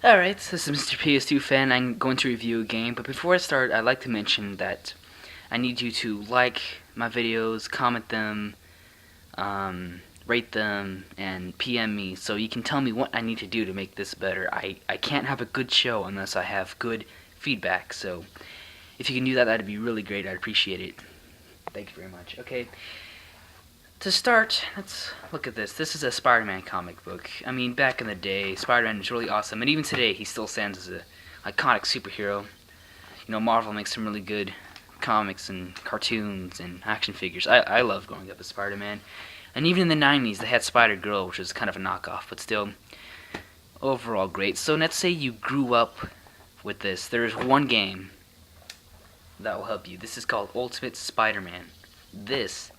Alright, so this is Mr. PS2 fan. I'm going to review a game, but before I start, I'd like to mention that I need you to like my videos, comment them, rate them, and PM me so you can tell me what I need to do to make this better. I can't have a good show unless I have good feedback, so if you can do that, that'd be really great. I'd appreciate it. Thank you very much. Okay, to start, let's look at this. This is a Spider-Man comic book. I mean, back in the day, Spider-Man was really awesome, and even today, he still stands as an iconic superhero. You know, Marvel makes some really good comics and cartoons and action figures. I love growing up as Spider-Man. And even in the 90s, they had Spider-Girl, which was kind of a knockoff, but still, overall great. So let's say you grew up with this. There is one game that will help you. This is called Ultimate Spider-Man. This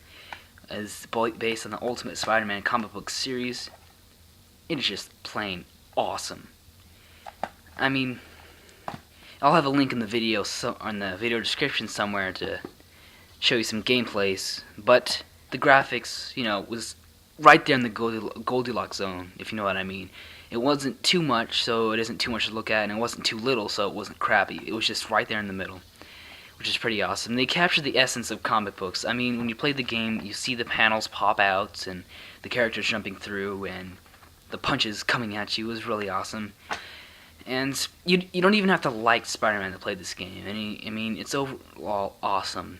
is based on the Ultimate Spider-Man comic book series. It is just plain awesome. I mean, I'll have a link in the video on the video description somewhere to show you some gameplays, but the graphics, you know, was right there in the Goldilocks zone, if you know what I mean. It wasn't too much, so it isn't too much to look at, and it wasn't too little, so it wasn't crappy. It was just right there in the middle, which is pretty awesome. They captured the essence of comic books. I mean, when you play the game, you see the panels pop out, and the characters jumping through, and the punches coming at you. It was really awesome. And you don't even have to like Spider-Man to play this game. I mean, it's overall awesome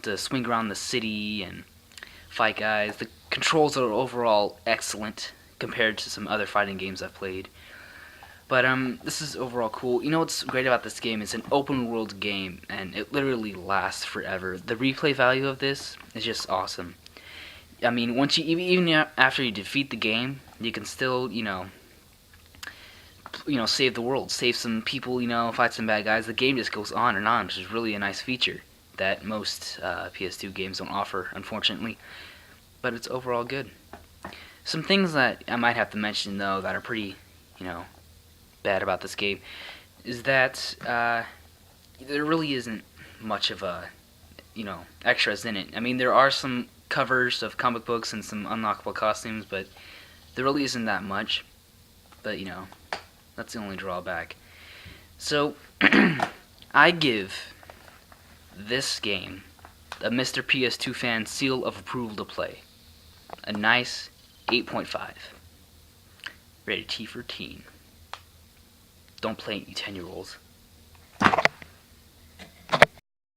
to swing around the city and fight guys. The controls are overall excellent compared to some other fighting games I've played. But this is overall cool. You know what's great about this game? It's an open world game, and it literally lasts forever. The replay value of this is just awesome. I mean, once you even after you defeat the game, you can still save the world, save some people, fight some bad guys. The game just goes on and on, which is really a nice feature that most PS2 games don't offer, unfortunately. But it's overall good. Some things that I might have to mention, though, that are pretty, bad about this game, is that there really isn't much of a, extras in it. I mean, there are some covers of comic books and some unlockable costumes, but there really isn't that much. But, that's the only drawback. So, I give this game a Mr. PS2 fan seal of approval to play. A nice 8.5. Rated T for teen. Don't play it, you 10-year-olds.